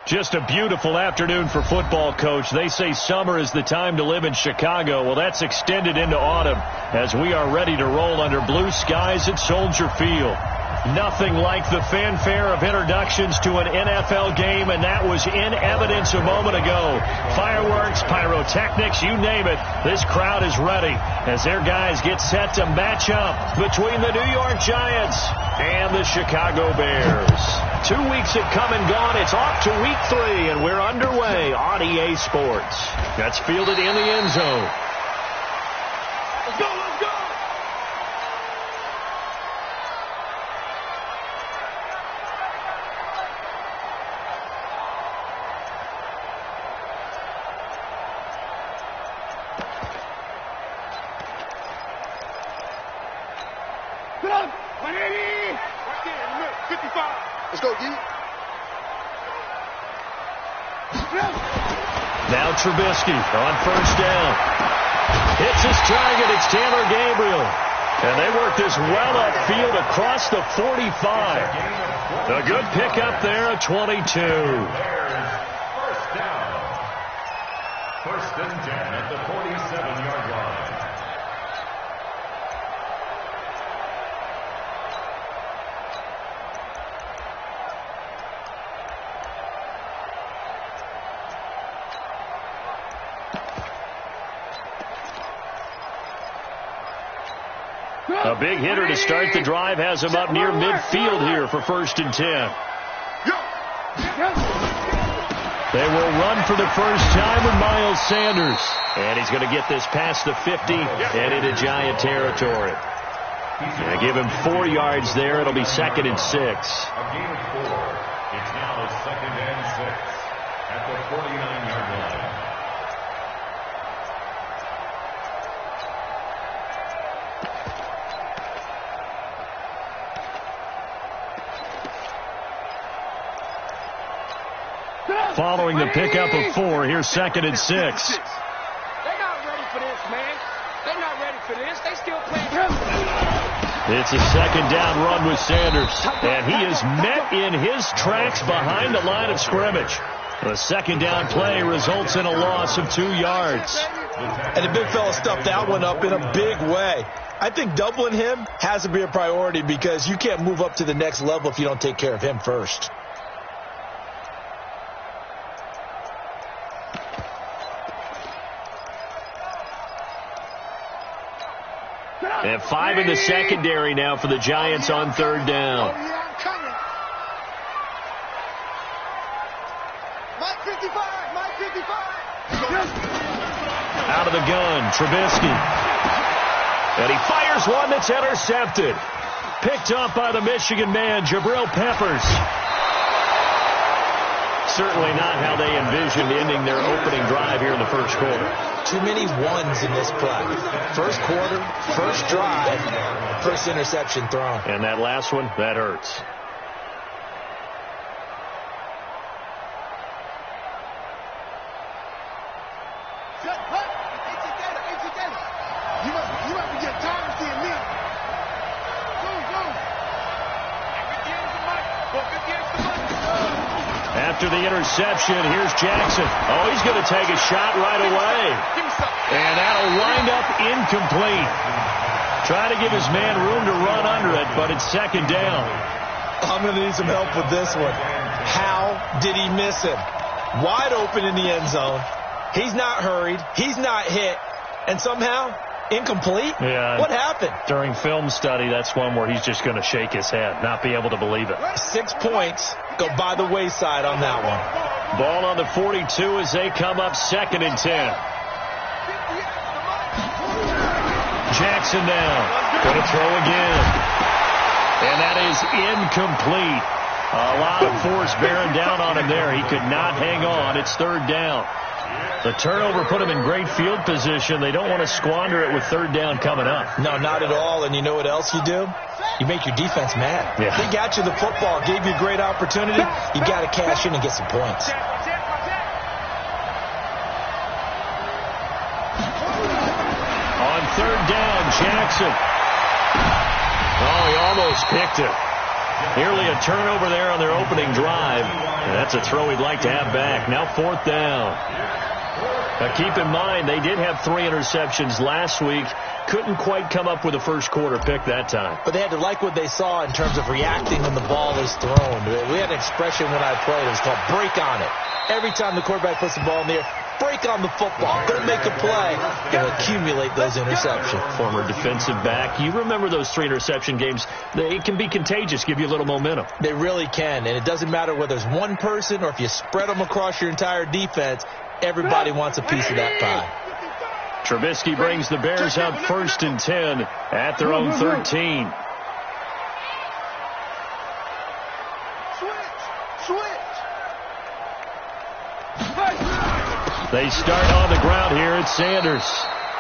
Just a beautiful afternoon for football, Coach. They say summer is the time to live in Chicago. Well, that's extended into autumn as we are ready to roll under blue skies at Soldier Field. Nothing like the fanfare of introductions to an NFL game, and that was in evidence a moment ago. Fireworks, pyrotechnics, you name it. This crowd is ready as their guys get set to match up between the New York Giants and the Chicago Bears. 2 weeks have come and gone. It's off to week 3, and we're underway on EA Sports. That's fielded in the end zone. Let's go, let's go! Get up! 180! Right there in the middle, 55. Let's go, D. Now Trubisky on first down. Hits his target. It's Taylor Gabriel. And they work this well upfield across the 45. A good pickup there at 22. First down. First and 10 at the 47-yard line. A big hitter to start the drive has him up near midfield here for first and 10. They will run for the first time with Miles Sanders. And he's going to get this past the 50 and into Giant territory. They give him 4 yards there. It'll be second and 6. A gain of 4. It's now second and 6 at the 49-yard line. Following the pickup of 4, here's second and 6. They're not ready for this, man. They're not ready for this. They still playing. It's a second down run with Sanders. And he is met in his tracks behind the line of scrimmage. The second down play results in a loss of 2 yards. And the big fella stuffed that one up in a big way. I think doubling him has to be a priority because you can't move up to the next level if you don't take care of him first. And 5 in the secondary now for the Giants on third down. Mike 55, Mike 55. Out of the gun, Trubisky. And he fires one that's intercepted. Picked up by the Michigan man, Jabril Peppers. Certainly not how they envisioned ending their opening drive here in the first quarter. Too many ones in this play. First quarter, first drive, first interception thrown. And that last one, that hurts. You must be getting tired of seeing me. After the interception, here's Jackson. Oh, he's going to take a shot right away. And that'll wind up incomplete. Trying to give his man room to run under it, but it's second down. I'm going to need some help with this one. How did he miss him? Wide open in the end zone. He's not hurried. He's not hit. And somehow, incomplete? Yeah. What happened? During film study, that's one where he's just going to shake his head, not be able to believe it. 6 points go by the wayside on that one. Ball on the 42 as they come up second and 10. Jackson now. Going to throw again. And that is incomplete. A lot of force bearing down on him there. He could not hang on. It's third down. The turnover put him in great field position. They don't want to squander it with third down coming up. No, not at all. And you know what else you do? You make your defense mad. Yeah. They got you the football, gave you a great opportunity. You got to cash in and get some points. On third down, Jackson. Oh, he almost picked it. Nearly a turnover there on their opening drive. And that's a throw he'd like to have back. Now 4th down. Now keep in mind, they did have 3 interceptions last week. Couldn't quite come up with a first quarter pick that time. But they had to like what they saw in terms of reacting when the ball is thrown. We had an expression when I played. It was called break on it. Every time the quarterback puts the ball in the air, break on the football. Go make a play. And accumulate those interceptions. Former defensive back. You remember those 3 interception games. It can be contagious, give you a little momentum. They really can. And it doesn't matter whether it's one person or if you spread them across your entire defense. Everybody wants a piece of that pie. Trubisky brings the Bears up 1st and 10 at their own 13. They start on the ground here at Sanders.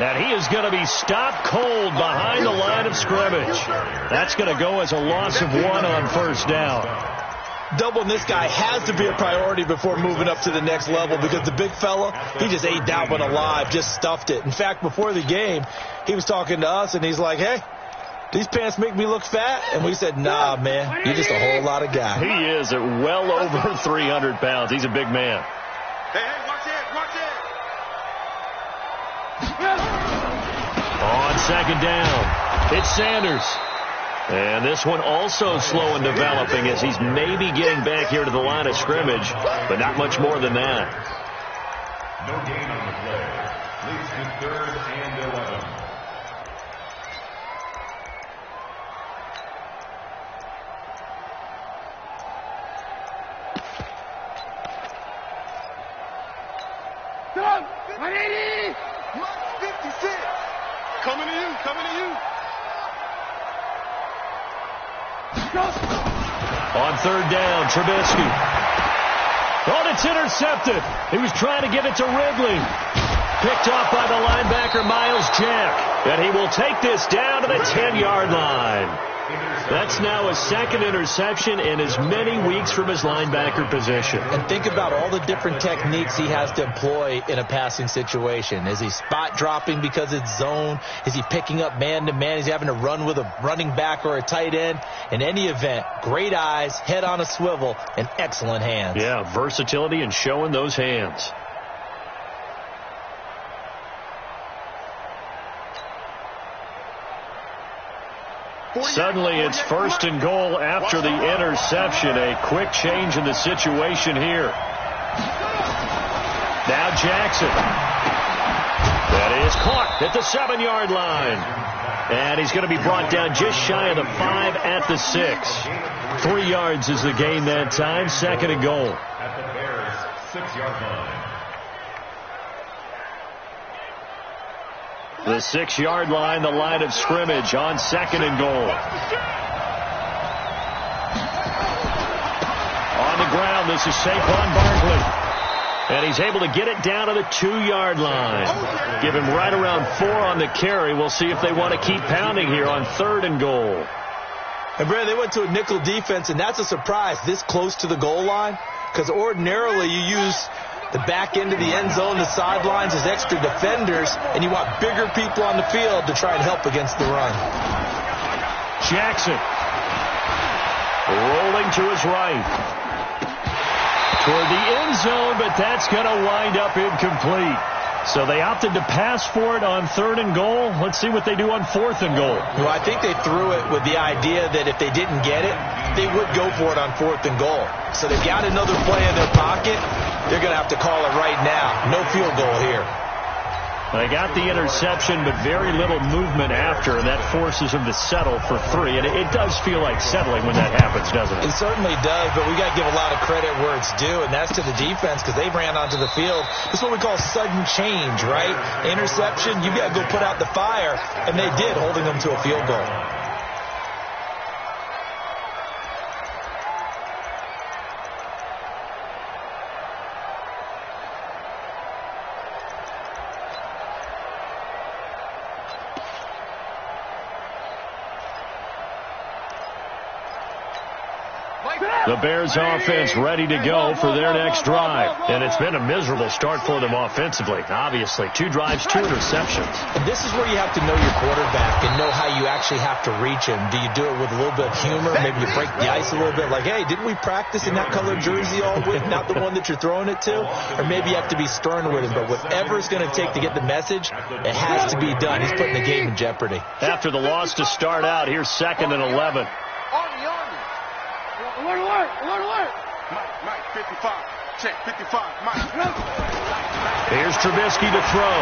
And he is going to be stopped cold behind the line of scrimmage. That's going to go as a loss of 1 on 1st down. Doubling this guy has to be a priority before moving up to the next level because the big fella, he just ate that one alive, just stuffed it. In fact, before the game, he was talking to us, and he's like, hey, these pants make me look fat? And we said, nah, man, you're just a whole lot of guy. He is at well over 300 pounds. He's a big man. Hey, watch it, watch it. On 2nd down, it's Sanders. And this one also slow in developing as he's maybe getting back here to the line of scrimmage, but not much more than that. No gain on the play. Leads to 3rd and 11. Come, 180, 156. Coming to you, coming to you. On 3rd down, Trubisky. Oh, it's intercepted. He was trying to give it to Ridley. Picked off by the linebacker, Miles Jack. And he will take this down to the 10-yard line. That's now his 2nd interception in as many weeks from his linebacker position. And think about all the different techniques he has to employ in a passing situation. Is he spot dropping because it's zone? Is he picking up man-to-man? Is he having to run with a running back or a tight end? In any event, great eyes, head on a swivel, and excellent hands. Yeah, versatility and showing those hands. Suddenly it's 1st and goal after the interception. A quick change in the situation here. Now Jackson. That is caught at the 7-yard line. And he's going to be brought down just shy of the 5 at the 6. 3 yards is the gain that time. 2nd and goal. At the Bears' 6-yard line. The 6-yard line, the line of scrimmage on 2nd and goal. On the ground, this is Saquon Barkley. And he's able to get it down to the 2-yard line. Give him right around 4 on the carry. We'll see if they want to keep pounding here on 3rd and goal. And, Brad, they went to a nickel defense, and that's a surprise this close to the goal line. Because ordinarily you use the back end of the end zone, the sidelines as extra defenders, and you want bigger people on the field to try and help against the run. Jackson rolling to his right toward the end zone, but that's going to wind up incomplete. So they opted to pass for it on 3rd and goal. Let's see what they do on 4th and goal. Well, I think they threw it with the idea that if they didn't get it, they would go for it on 4th and goal. So they've got another play in their pocket. They're going to have to call it right now. No field goal here. They got the interception, but very little movement after, and that forces them to settle for 3. And it does feel like settling when that happens, doesn't it? It certainly does, but we got to give a lot of credit where it's due, and that's to the defense because they ran onto the field. This is what we call sudden change, right? Interception, you've got to go put out the fire, and they did, holding them to a field goal. The Bears offense ready to go for their next drive. And it's been a miserable start for them offensively, obviously. 2 drives, 2 interceptions. And this is where you have to know your quarterback and know how you actually have to reach him. Do you do it with a little bit of humor? Maybe you break the ice a little bit, like, hey, didn't we practice in that colored jersey all week, not the one that you're throwing it to? Or maybe you have to be stern with him. But whatever it's going to take to get the message, it has to be done. He's putting the game in jeopardy. After the loss to start out, here's 2nd and 11. Alert, alert, alert, alert. Mike, 55. Check, 55. Mike. Here's Trubisky to throw.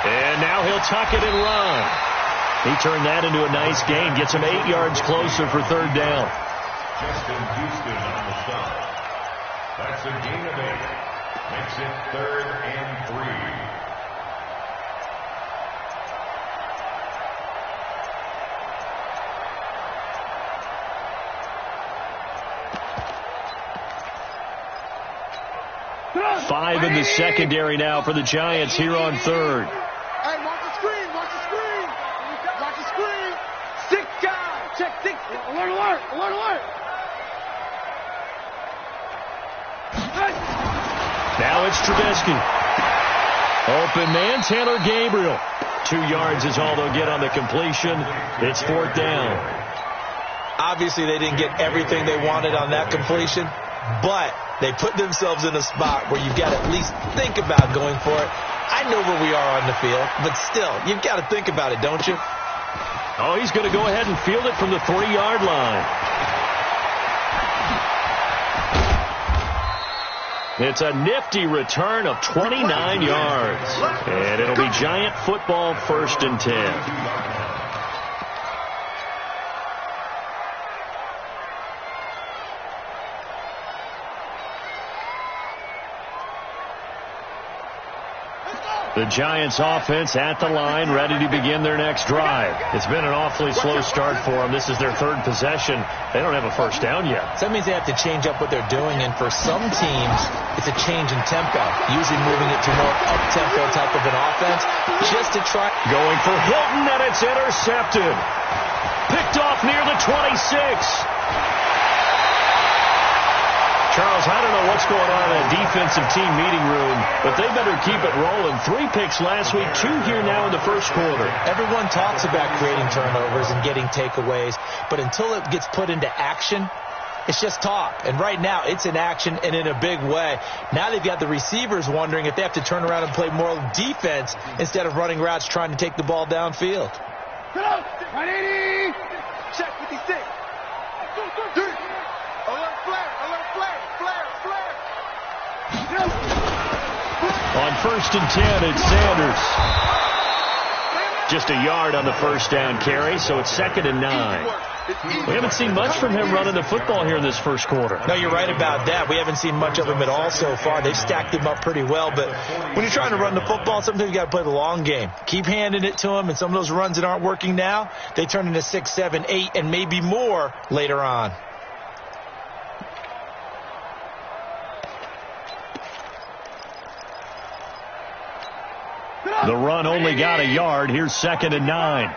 And now he'll tuck it and run. He turned that into a nice gain. Gets him 8 yards closer for 3rd down. Justin Houston on the stop. That's a gain of 8. Makes it 3rd and 3. Five in the secondary now for the Giants here on 3rd. Hey, watch the screen, watch the screen. Watch the screen. 6 guys. Check 6. Alert, alert, alert, alert. Now it's Trubisky. Open man, Taylor Gabriel. 2 yards is all they'll get on the completion. It's 4th down. Obviously, they didn't get everything they wanted on that completion, but they put themselves in a spot where you've got to at least think about going for it. I know where we are on the field, but still, you've got to think about it, don't you? Oh, he's going to go ahead and field it from the 3-yard line. It's a nifty return of 29 yards. And it'll be Giant football, 1st and 10. The Giants offense at the line, ready to begin their next drive. It's been an awfully slow start for them. This is their 3rd possession. They don't have a 1st down yet. So that means they have to change up what they're doing, and for some teams, it's a change in tempo, usually moving it to more up-tempo type of an offense, just to try. Going for Hilton, and it's intercepted. Picked off near the 26. Charles, I don't know what's going on in that defensive team meeting room, but they better keep it rolling. 3 picks last week, 2 here now in the 1st quarter. Everyone talks about creating turnovers and getting takeaways, but until it gets put into action, it's just talk. And right now, it's in action and in a big way. Now they've got the receivers wondering if they have to turn around and play more defense instead of running routes trying to take the ball downfield. 180. Check 56. Alert, flare, alert, flare, flare, flare. On 1st and 10, it's Sanders. Just a yard on the 1st down carry, so it's 2nd and 9. We haven't seen much from him running the football here in this 1st quarter. No, you're right about that. We haven't seen much of him at all so far. They've stacked him up pretty well, but when you're trying to run the football, sometimes you got to play the long game. Keep handing it to him, and some of those runs that aren't working now, they turn into 6, 7, 8, and maybe more later on. The run only got a yard. Here's 2nd and 9.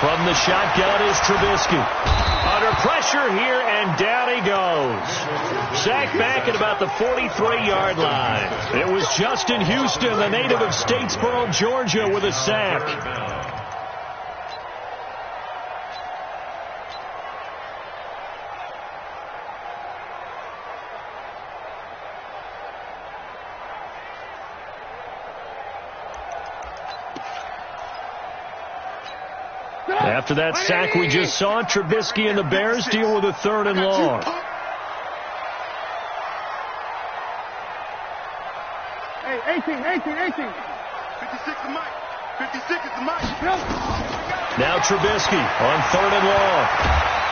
From the shotgun is Trubisky. Under pressure here, and down he goes. Sacked back at about the 43-yard line. It was Justin Houston, the native of Statesboro, Georgia, with a sack. After that sack we just saw, Trubisky and the Bears deal with a 3rd and long. Hey, 18. 56 is Mike. 56 is the Mike. Now Trubisky on 3rd and long.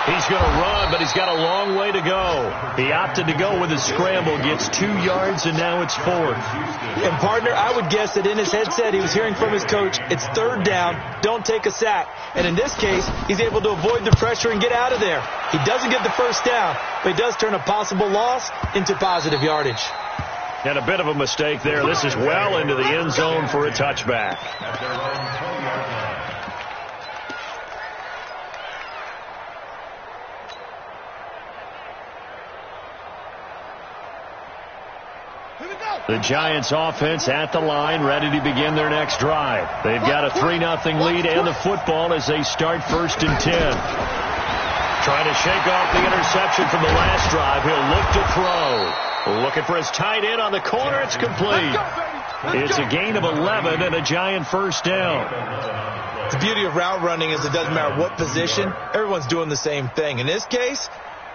He's going to run, but he's got a long way to go. He opted to go with his scramble, gets 2 yards, and now it's 4th. And, partner, I would guess that in his headset he was hearing from his coach, it's 3rd down, don't take a sack. And in this case, he's able to avoid the pressure and get out of there. He doesn't get the 1st down, but he does turn a possible loss into positive yardage. And a bit of a mistake there. This is well into the end zone for a touchback. The Giants offense at the line, ready to begin their next drive. They've got a 3-0 lead and the football as they start 1st and 10. Trying to shake off the interception from the last drive. He'll look to throw. Looking for his tight end on the corner. It's complete. It's a gain of 11 and a Giant 1st down. The beauty of route running is it doesn't matter what position. Everyone's doing the same thing. In this case,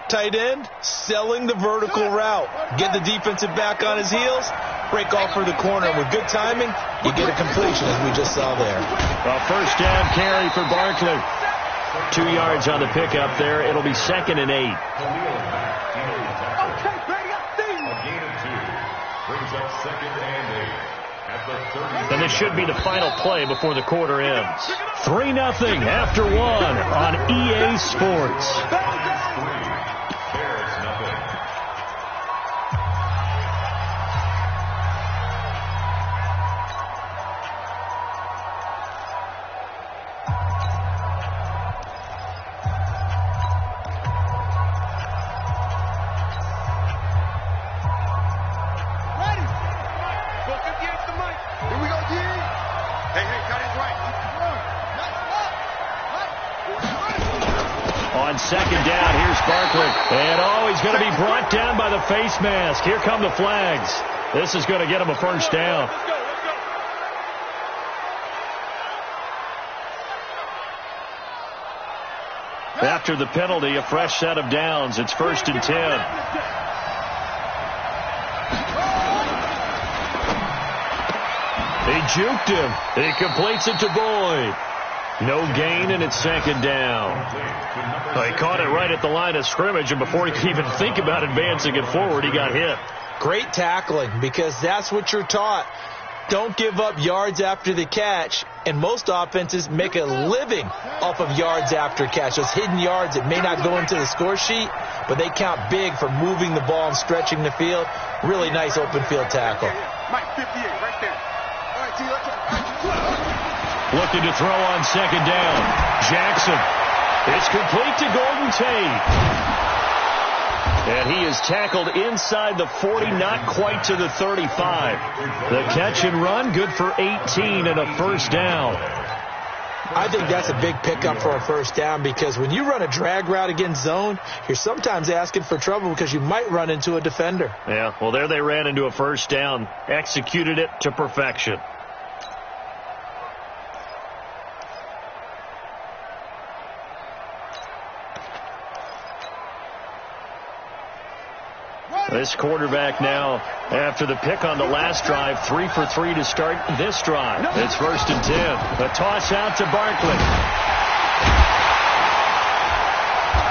tight end selling the vertical route. Get the defensive back on his heels, break off for the corner. With good timing, you get a completion as we just saw there. A 1st down carry for Barkley. 2 yards on the pickup there. It'll be 2nd and 8. And this should be the final play before the quarter ends. 3-0 after 1 on EA Sports. On 2nd down, here's Barkley. And he's going to be brought down by the face mask. Here come the flags. This is going to get him a 1st down. After the penalty, a fresh set of downs. It's 1st and 10. He juked him. He completes it to Boyd. No gain, and it's 2nd down. He caught it right at the line of scrimmage, and before he could even think about advancing it forward, he got hit. Great tackling, because that's what you're taught. Don't give up yards after the catch, and most offenses make a living off of yards after catch. Those hidden yards that may not go into the score sheet, but they count big for moving the ball and stretching the field. Really nice open field tackle. Mike 58, right there. All right, T, let's Looking to throw on 2nd down. Jackson. It's complete to Golden Tate. And he is tackled inside the 40, not quite to the 35. The catch and run, good for 18 and a 1st down. I think that's a big pickup for a 1st down, because when you run a drag route against zone, you're sometimes asking for trouble because you might run into a defender. Yeah, well, there they ran into a 1st down. Executed it to perfection. This quarterback now, after the pick on the last drive, 3 for 3 to start this drive. It's 1st and 10. A toss out to Barkley.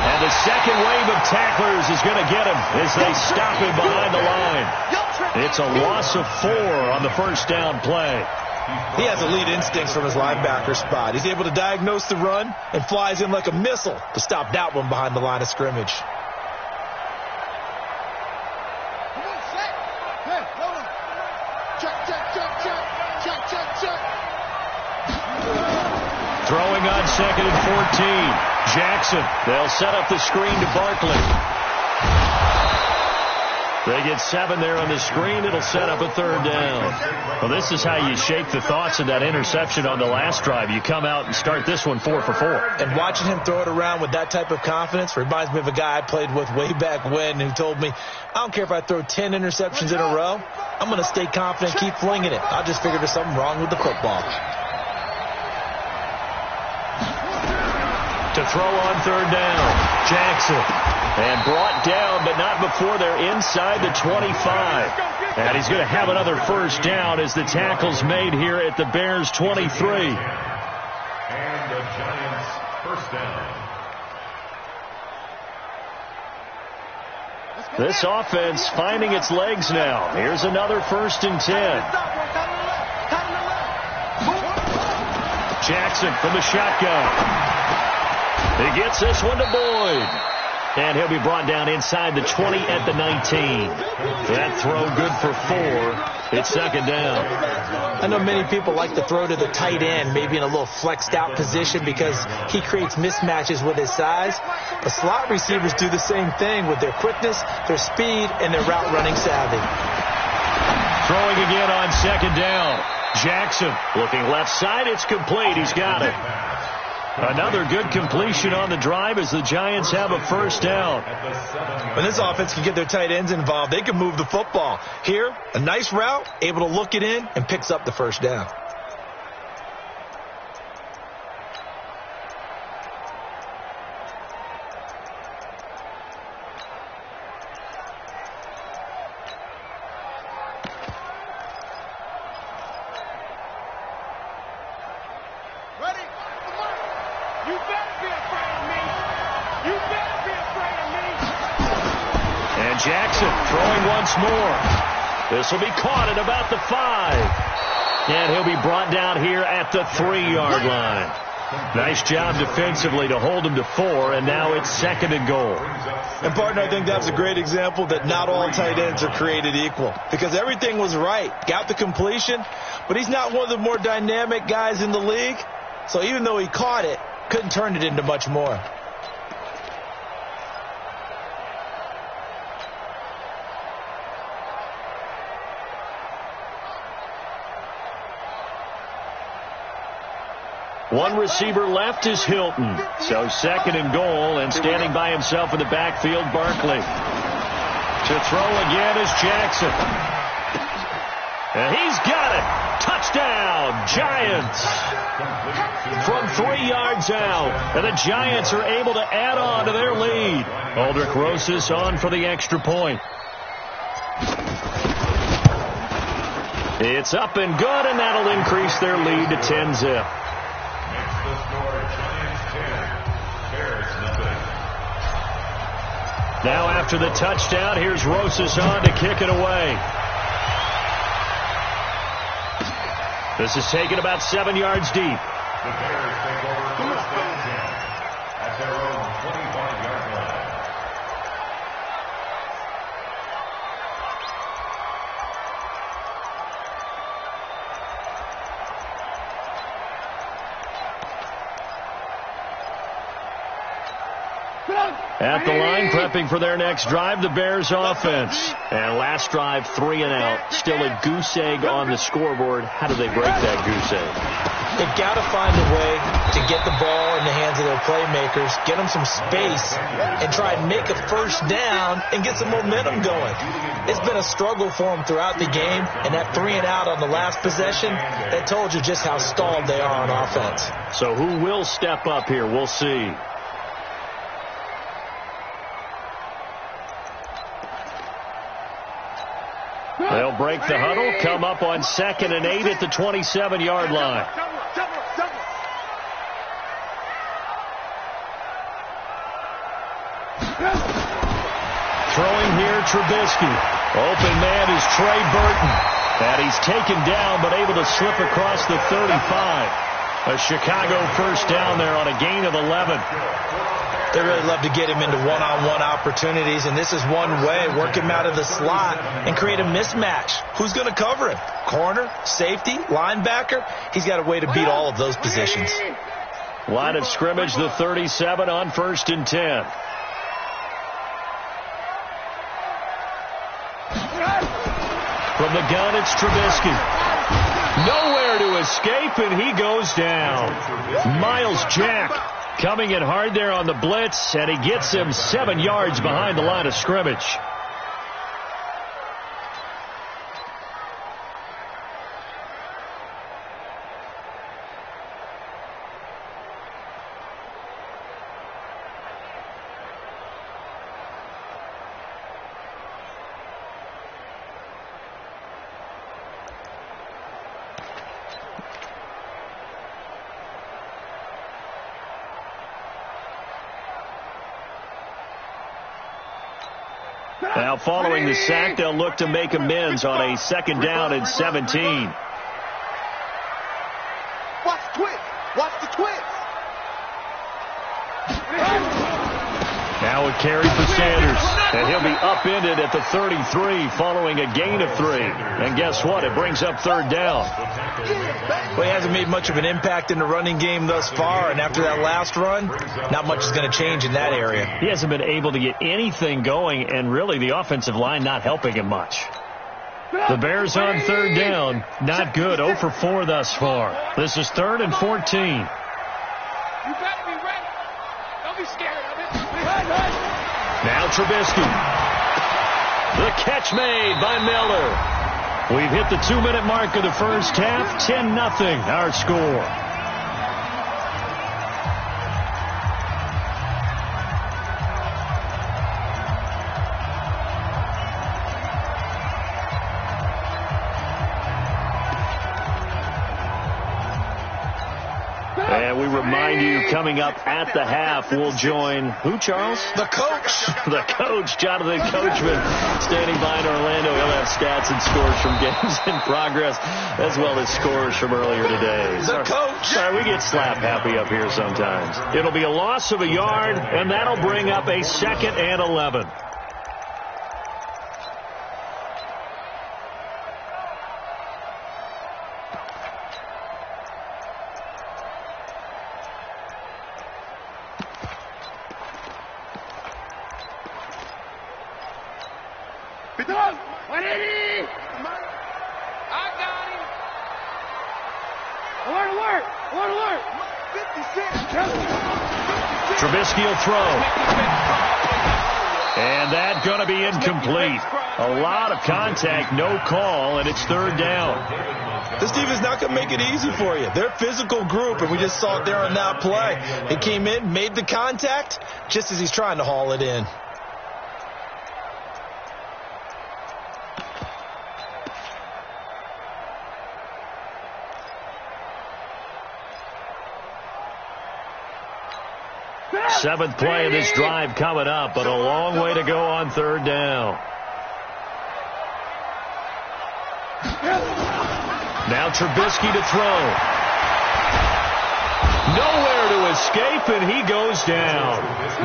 And the second wave of tacklers is going to get him as they stop him behind the line. It's a loss of 4 on the 1st down play. He has elite instincts from his linebacker spot. He's able to diagnose the run and flies in like a missile to stop that one behind the line of scrimmage. Throwing on 2nd and 14. Jackson. They'll set up the screen to Barkley. They get 7 there on the screen. It'll set up a 3rd down. Well, this is how you shake the thoughts of that interception on the last drive. You come out and start this one 4 for 4. And watching him throw it around with that type of confidence reminds me of a guy I played with way back when who told me, I don't care if I throw 10 interceptions in a row. I'm going to stay confident, keep flinging it. I just figured there's something wrong with the football. To throw on 3rd down, Jackson. And brought down, but not before they're inside the 25. And he's going to have another 1st down as the tackle's made here at the Bears' 23. And the Giants' 1st down. This offense finding its legs now. Here's another 1st and 10. Jackson from the shotgun. He gets this one to Boyd. And he'll be brought down inside the 20 at the 19. That throw good for 4. It's 2nd down. I know many people like to throw to the tight end, maybe in a little flexed out position because he creates mismatches with his size. But slot receivers do the same thing with their quickness, their speed, and their route running savvy. Throwing again on second down. Jackson looking left side. It's complete. He's got it. Another good completion on the drive as the Giants have a first down. When this offense can get their tight ends involved, they can move the football. Here, a nice route, able to look it in, and picks up the first down. Jackson throwing once more. This will be caught at about the 5. And he'll be brought down here at the 3-yard line. Nice job defensively to hold him to 4, and now it's 2nd and goal. And, partner, I think that's a great example that not all tight ends are created equal, because everything was right. Got the completion, but he's not one of the more dynamic guys in the league. So even though he caught it, couldn't turn it into much more. One receiver left is Hilton. So 2nd and goal, and standing by himself in the backfield, Barkley. To throw again is Jackson. And he's got it. Touchdown, Giants. From 3 yards out. And the Giants are able to add on to their lead. Aldrich Rosas on for the extra point. It's up and good, and that'll increase their lead to 10-zip. Now after the touchdown, here's Rosas on to kick it away. This is taken about 7 yards deep. The Bears take over first and 10 at their own 25-yard line. At the line, prepping for their next drive, the Bears offense. And last drive, 3 and out. Still a goose egg on the scoreboard. How do they break that goose egg? They've got to find a way to get the ball in the hands of their playmakers, get them some space, and try and make a first down and get some momentum going. It's been a struggle for them throughout the game, and that 3 and out on the last possession, that told you just how stalled they are on offense. So who will step up here? We'll see. They'll break the huddle, come up on 2nd and 8 at the 27-yard line. Throwing here, Trubisky. Open man is Trey Burton. And he's taken down, but able to slip across the 35. A Chicago first down there on a gain of 11. They really love to get him into one-on-one opportunities, and this is one way. Work him out of the slot and create a mismatch. Who's going to cover him? Corner, safety, linebacker? He's got a way to beat all of those positions. Line of scrimmage, the 37 on 1st and 10. From the gun, it's Trubisky. Nowhere to escape, and he goes down. Miles Jack coming in hard there on the blitz, and he gets him 7 yards behind the line of scrimmage. Now, following the sack, they'll look to make amends on a 2nd down and 17. Watch the twist. Watch the twist. Now a carry for Sanders. And he'll be upended at the 33 following a gain of 3. And guess what? It brings up 3rd down. Well, he hasn't made much of an impact in the running game thus far, and after that last run, not much is going to change in that area. He hasn't been able to get anything going, and really the offensive line not helping him much. The Bears on third down. Not good. 0 for 4 thus far. This is 3rd and 14. You better be ready. Don't be scared of it. Now Trubisky. The catch made by Miller. We've hit the 2-minute mark of the first half. 10-0 our score. And we remind you, coming up at the half, we'll join who, Charles? The coach. The coach, Jonathan Coachman, standing by in Orlando. He'll have stats and scores from games in progress, as well as scores from earlier today. The coach. Sorry, we get slap happy up here sometimes. It'll be a loss of a yard, and that'll bring up a 2nd and 11. Trubisky will throw. And that's going to be incomplete. A lot of contact, no call, and it's 3rd down. This team is not going to make it easy for you. They're a physical group, and we just saw it there on that play. He came in, made the contact, just as he's trying to haul it in. Seventh play of this drive coming up, but a long way to go on 3rd down. Now Trubisky to throw. Nowhere to escape, and he goes down.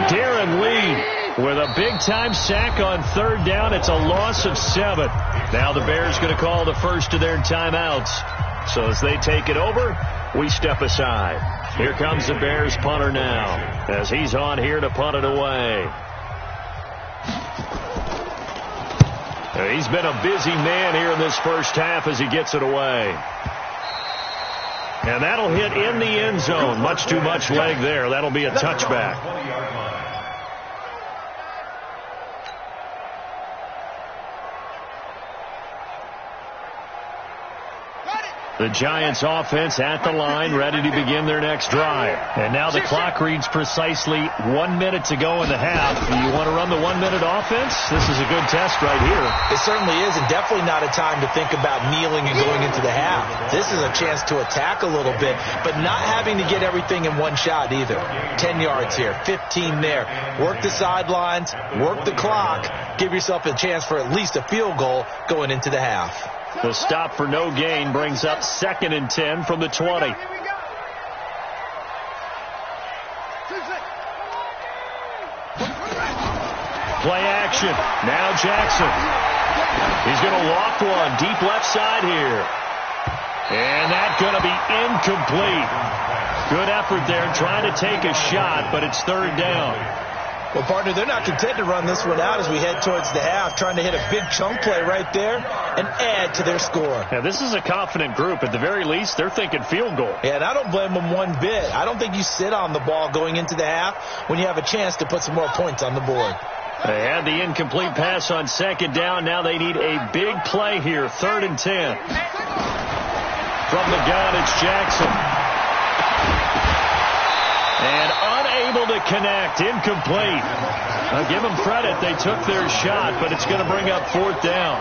Darren Lee with a big-time sack on 3rd down. It's a loss of 7. Now the Bears going to call the first of their timeouts. So as they take it over, we step aside. Here comes the Bears punter now, as he's on here to punt it away. He's been a busy man here in this first half as he gets it away. And that'll hit in the end zone. Much too much leg there. That'll be a touchback. The Giants offense at the line, ready to begin their next drive. And now the clock reads precisely 1 minute to go in the half. Do you want to run the 1-minute offense? This is a good test right here. It certainly is, and definitely not a time to think about kneeling and going into the half. This is a chance to attack a little bit, but not having to get everything in one shot either. 10 yards here, 15 there. Work the sidelines, work the clock, give yourself a chance for at least a field goal going into the half. The stop for no gain brings up 2nd and 10 from the 20. Play action. Now Jackson. He's going to loft one deep left side here. And that's going to be incomplete. Good effort there trying to take a shot, but it's 3rd down. Well, partner, they're not content to run this one out as we head towards the half, trying to hit a big chunk play right there and add to their score. Yeah, this is a confident group. At the very least, they're thinking field goal. Yeah, and I don't blame them one bit. I don't think you sit on the ball going into the half when you have a chance to put some more points on the board. They had the incomplete pass on 2nd down. Now they need a big play here, 3rd and 10. From the gun, it's Jackson. And unable to connect, incomplete. I'll give them credit. They took their shot, but it's going to bring up 4th down.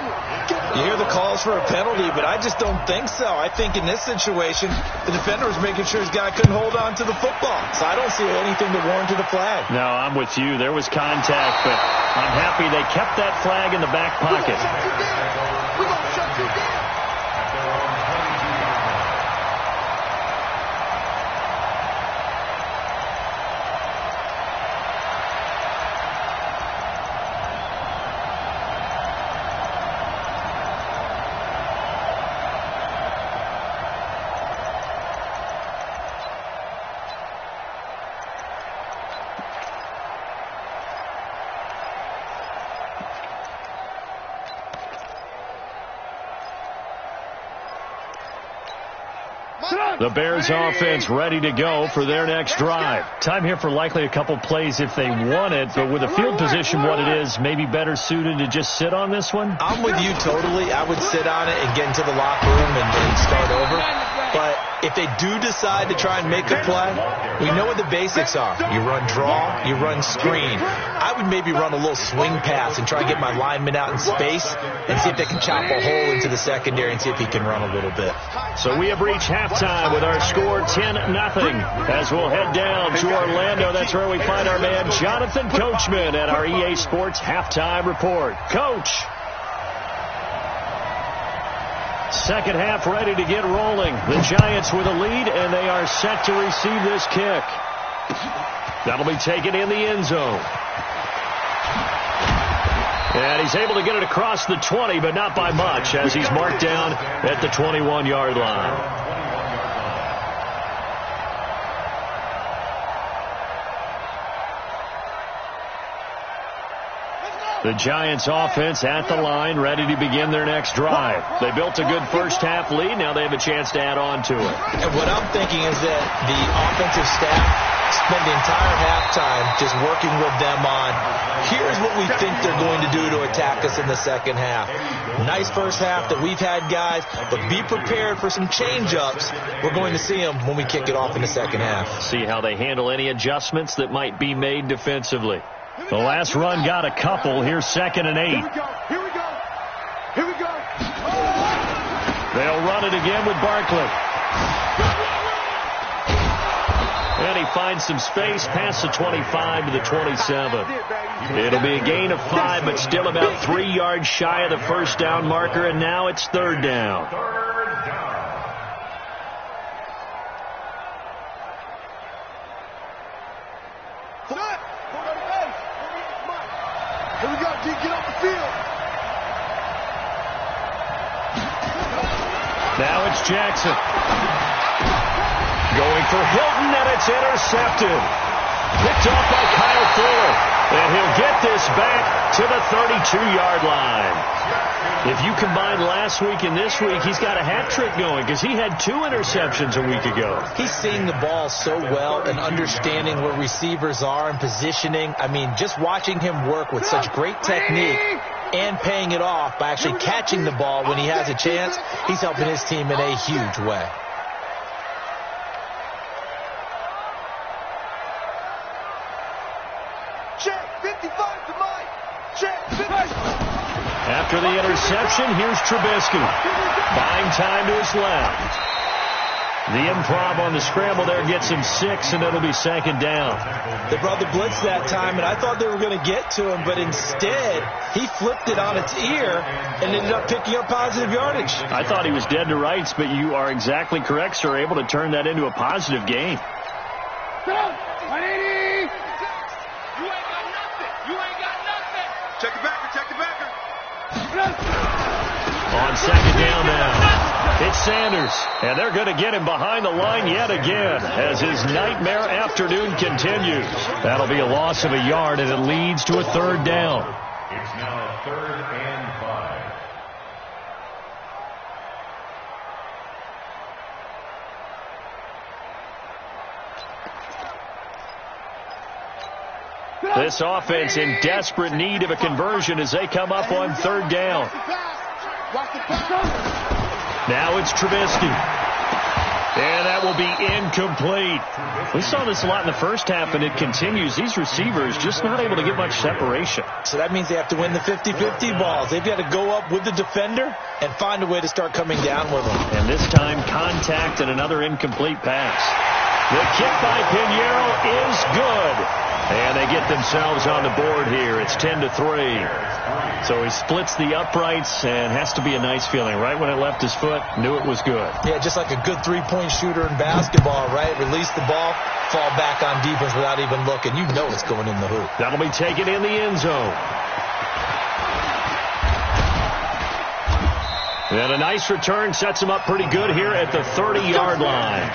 You hear the calls for a penalty, but I just don't think so. I think in this situation, the defender was making sure his guy couldn't hold on to the football. So I don't see anything to warrant a flag. No, I'm with you. There was contact, but I'm happy they kept that flag in the back pocket. We're going to shut you down. The Bears offense ready to go for their next drive. Time here for likely a couple plays if they want it, but with the field position what it is, maybe better suited to just sit on this one? I'm with you totally. I would sit on it and get into the locker room and start over. But if they do decide to try and make a play, we know what the basics are. You run draw, you run screen. I would maybe run a little swing pass and try and get my lineman out in space and see if they can chop a hole into the secondary and see if he can run a little bit. So we have reached halftime with our score 10-0. As we'll head down to Orlando, that's where we find our man Jonathan Coachman at our EA Sports Halftime Report. Coach. Second half ready to get rolling. The Giants with a lead, and they are set to receive this kick. That'll be taken in the end zone. And he's able to get it across the 20, but not by much, as he's marked down at the 21-yard line. The Giants offense at the line, ready to begin their next drive. They built a good first half lead. Now they have a chance to add on to it. And what I'm thinking is that the offensive staff spend the entire halftime just working with them on, here's what we think they're going to do to attack us in the second half. Nice first half that we've had, guys, but be prepared for some change-ups. We're going to see them when we kick it off in the second half. See how they handle any adjustments that might be made defensively. The last run got a couple. Here's 2nd and 8. Here we go. Here we go. Here we go. They'll run it again with Barkley. And he finds some space past the 25 to the 27. It'll be a gain of 5, but still about 3 yards shy of the first down marker, and now it's 3rd down. Here we go, D. Get off the field. Now it's Jackson. Going for Hilton, and it's intercepted. Picked off by Kyle Fuller. And he'll get this back to the 32-yard line. If you combine last week and this week, he's got a hat trick going because he had 2 interceptions a week ago. He's seeing the ball so well and understanding where receivers are and positioning. I mean, just watching him work with such great technique and paying it off by actually catching the ball when he has a chance, he's helping his team in a huge way. Check 55 to Mike. Check 50. After the interception, here's Trubisky. Buying time to his left. The improv on the scramble there gets him 6, and it'll be 2nd down. They brought the blitz that time, and I thought they were going to get to him, but instead, he flipped it on its ear and ended up picking up positive yardage. I thought he was dead to rights, but you are exactly correct, sir, able to turn that into a positive gain. 180. You ain't got nothing. You ain't got nothing. Check the backer. Check the backer. On 2nd down now, it's Sanders, and they're going to get him behind the line yet again as his nightmare afternoon continues. That'll be a loss of a yard, and it leads to a 3rd down. It's now 3rd and 5. This offense in desperate need of a conversion as they come up on 3rd down. Now it's Trubisky. And that will be incomplete. We saw this a lot in the first half, and it continues. These receivers just not able to get much separation. So that means they have to win the 50-50 balls. They've got to go up with the defender and find a way to start coming down with them. And this time, contact and another incomplete pass. The kick by Pinheiro is good. And they get themselves on the board here. It's 10-3. So he splits the uprights, and has to be a nice feeling. Right when it left his foot, knew it was good. Yeah, just like a good three-point shooter in basketball, right? Release the ball, fall back on defense without even looking. You know it's going in the hoop. That'll be taken in the end zone. And a nice return sets him up pretty good here at the 30-yard line.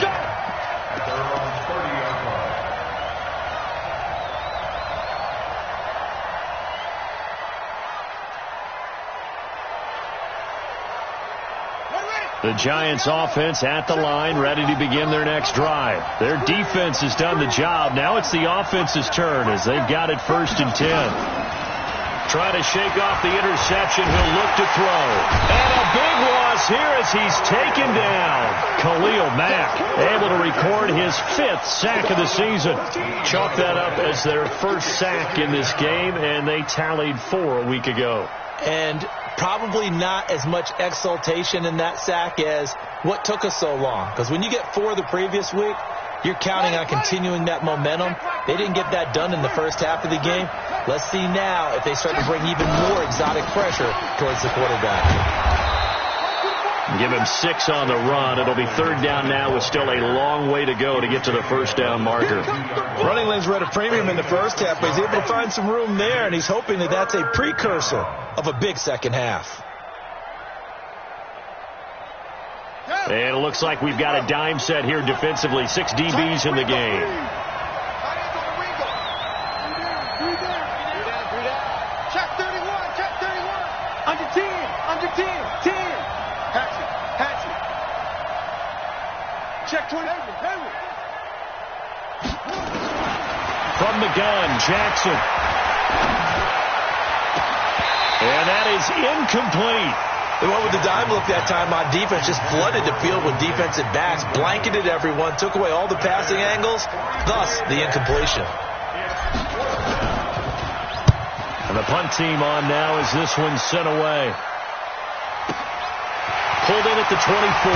The Giants offense at the line, ready to begin their next drive. Their defense has done the job. Now it's the offense's turn as they've got it 1st and 10. Trying to shake off the interception. He'll look to throw. And a big loss here as he's taken down. Khalil Mack able to record his 5th sack of the season. Chalk that up as their first sack in this game, and they tallied 4 a week ago. And probably not as much exultation in that sack as what took us so long. Because when you get 4 the previous week, you're counting on continuing that momentum. They didn't get that done in the first half of the game. Let's see now if they start to bring even more exotic pressure towards the quarterback. Give him 6 on the run. It'll be 3rd down now with still a long way to go to get to the 1st down marker. Running lanes were at a premium in the first half, but he's able to find some room there, and he's hoping that that's a precursor of a big second half. And it looks like we've got a dime set here defensively. 6 DBs in the game. Check 31, check 31. Under 10, under 10, 10. Hatchet. Check 20. From the gun, Jackson. And that is incomplete. They went with the dime look that time on defense, just flooded the field with defensive backs, blanketed everyone, took away all the passing angles, thus the incompletion. And the punt team on now as this one's sent away. Pulled in at the 24.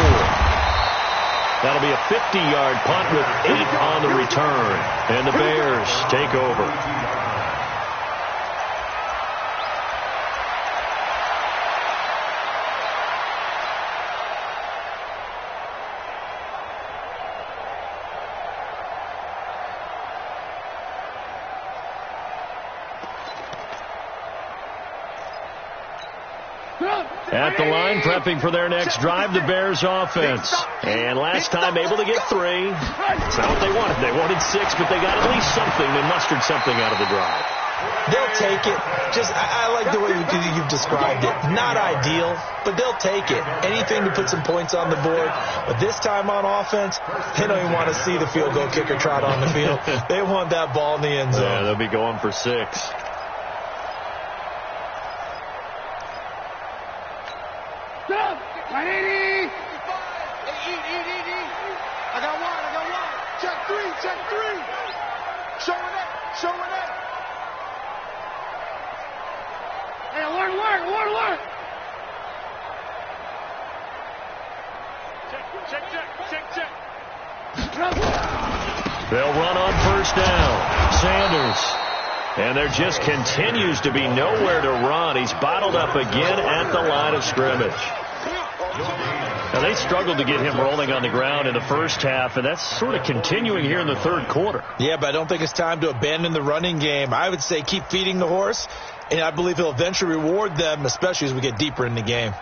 That'll be a 50-yard punt with 8 on the return. And the Bears take over. At the line, prepping for their next drive, the Bears offense. And last time able to get 3. It's not what they wanted. They wanted 6, but they got at least something. They mustered something out of the drive. They'll take it. I like the way you've described it. Not ideal, but they'll take it. Anything to put some points on the board. But this time on offense, they don't even want to see the field goal kicker trot on the field. They want that ball in the end zone. Yeah, they'll be going for 6. I got one. Check 3. Showing up. Hey, alert. Check. They'll run on 1st down. Sanders. And there just continues to be nowhere to run. He's bottled up again at the line of scrimmage. Now, they struggled to get him rolling on the ground in the first half, and that's sort of continuing here in the 3rd quarter. Yeah, but I don't think it's time to abandon the running game. I would say keep feeding the horse, and I believe he'll eventually reward them, especially as we get deeper in the game.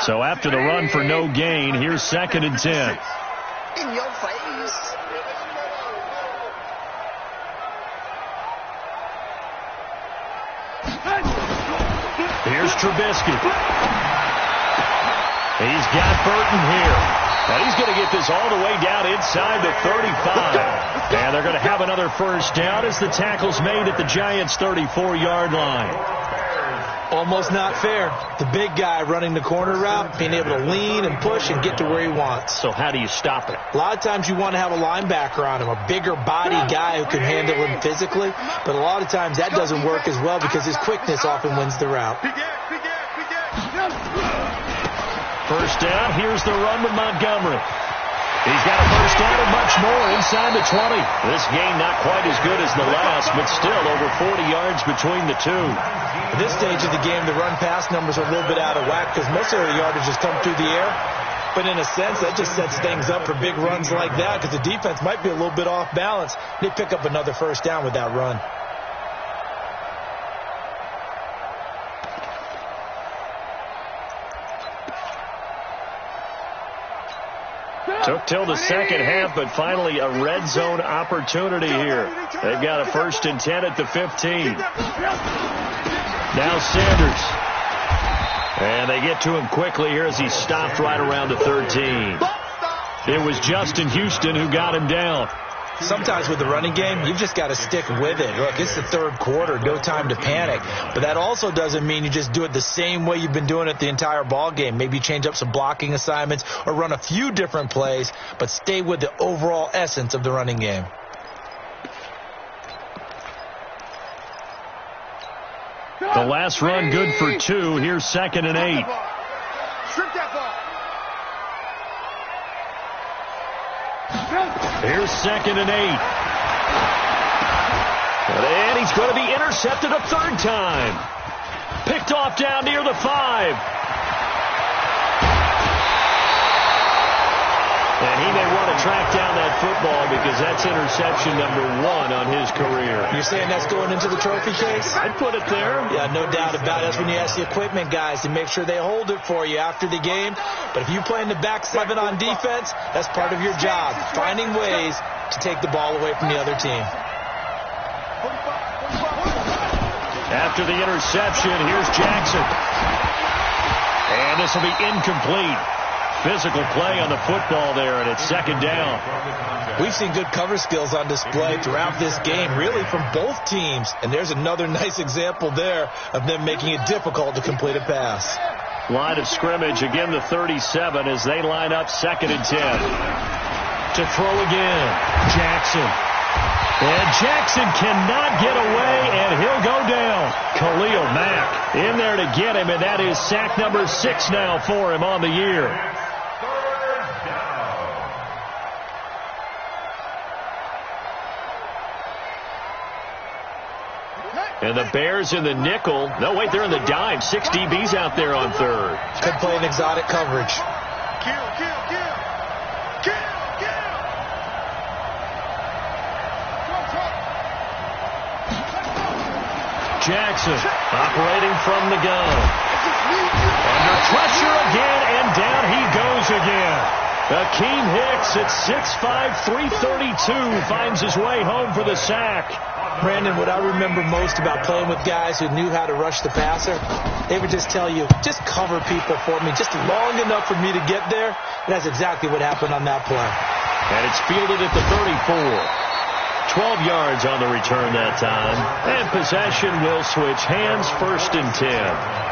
So after the run for no gain, here's 2nd and 10. In your face. Here's Trubisky. He's got Burton here. And he's going to get this all the way down inside the 35. And they're going to have another 1st down as the tackle's made at the Giants' 34-yard line. Almost not fair. The big guy running the corner route, being able to lean and push and get to where he wants. So how do you stop it? A lot of times you want to have a linebacker on him, a bigger body guy who can handle him physically. But a lot of times that doesn't work as well because his quickness often wins the route. 1st down. Here's the run with Montgomery. He's got a 1st down and much more inside the 20. This game not quite as good as the last, but still over 40 yards between the two. At this stage of the game, the run-pass numbers are a little bit out of whack because most of the yardage has come through the air. But in a sense, that just sets things up for big runs like that because the defense might be a little bit off balance. They pick up another 1st down with that run. Took till the second half, but finally a red zone opportunity here. They've got a 1st and 10 at the 15. Now Sanders. And they get to him quickly here as he stopped right around the 13. It was Justin Houston who got him down. Sometimes with the running game, you've just got to stick with it. Look, it's the third quarter, no time to panic. But that also doesn't mean you just do it the same way you've been doing it the entire ball game. Maybe change up some blocking assignments or run a few different plays, but stay with the overall essence of the running game. The last run good for 2. Here's 2nd and 8. Strip that ball. Here's 2nd and 8. And he's going to be intercepted a third time. Picked off down near the 5. And he may want to track down that football because that's interception number 1 on his career. You're saying that's going into the trophy case? I'd put it there. Yeah, no doubt about it. That's when you ask the equipment guys to make sure they hold it for you after the game. But if you play in the back 7 on defense, that's part of your job, finding ways to take the ball away from the other team. After the interception, here's Jackson. And this will be incomplete. Physical play on the football there, and it's 2nd down. We've seen good cover skills on display throughout this game, really from both teams. And there's another nice example there of them making it difficult to complete a pass. Line of scrimmage, again the 37 as they line up 2nd and 10. To throw again, Jackson. And Jackson cannot get away, and he'll go down. Khalil Mack in there to get him, and that is sack number 6 now for him on the year. And the Bears in the nickel. No, wait, they're in the dime. 6 DBs out there on 3rd. Could play an exotic coverage. Kill. Jackson operating from the gun. Under pressure again, and down he goes again. Akeem Hicks at 6'5", 332 finds his way home for the sack. Brandon, what I remember most about playing with guys who knew how to rush the passer, they would just tell you, just cover people for me, just long enough for me to get there. And that's exactly what happened on that play. And it's fielded at the 34. 12 yards on the return that time. And possession will switch hands, 1st and 10.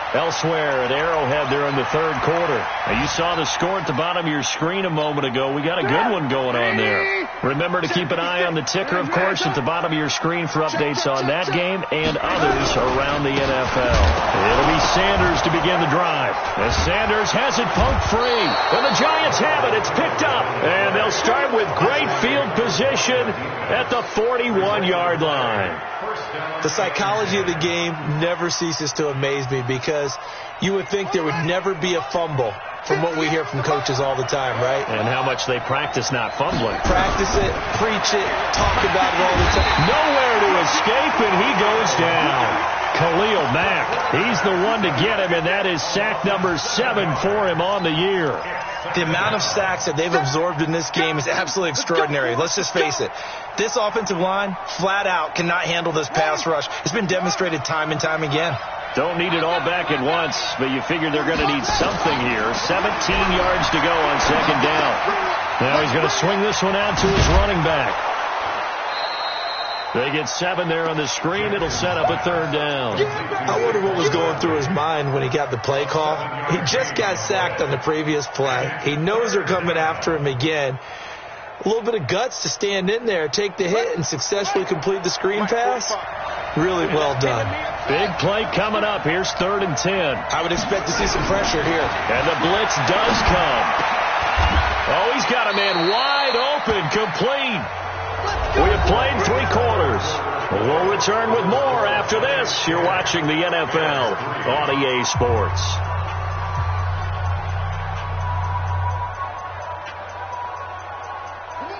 Elsewhere at Arrowhead, they're in the 3rd quarter. Now, you saw the score at the bottom of your screen a moment ago. We got a good one going on there. Remember to keep an eye on the ticker, of course, at the bottom of your screen for updates on that game and others around the NFL. It'll be Sanders to begin the drive. As Sanders has it poked free. And the Giants have it. It's picked up. And they'll start with great field position at the 41-yard line. The psychology of the game never ceases to amaze me because you would think there would never be a fumble from what we hear from coaches all the time, right? And how much they practice not fumbling. Practice it, preach it, talk about it all the time. Nowhere to escape, and he goes down. Khalil Mack, he's the one to get him, and that is sack number 7 for him on the year. The amount of sacks that they've absorbed in this game is absolutely extraordinary. Let's just face it. This offensive line, flat out, cannot handle this pass rush. It's been demonstrated time and time again. Don't need it all back at once, but you figure they're going to need something here. 17 yards to go on 2nd down. Now he's going to swing this one out to his running back. They get 7 there on the screen. It'll set up a 3rd down. I wonder what was going through his mind when he got the play call. He just got sacked on the previous play. He knows they're coming after him again. A little bit of guts to stand in there, take the hit, and successfully complete the screen pass. Really well done. Big play coming up. Here's 3rd and 10. I would expect to see some pressure here. And the blitz does come. Oh, he's got a man wide open, complete. We have played 3 quarters. We'll return with more after this. You're watching the NFL on EA Sports.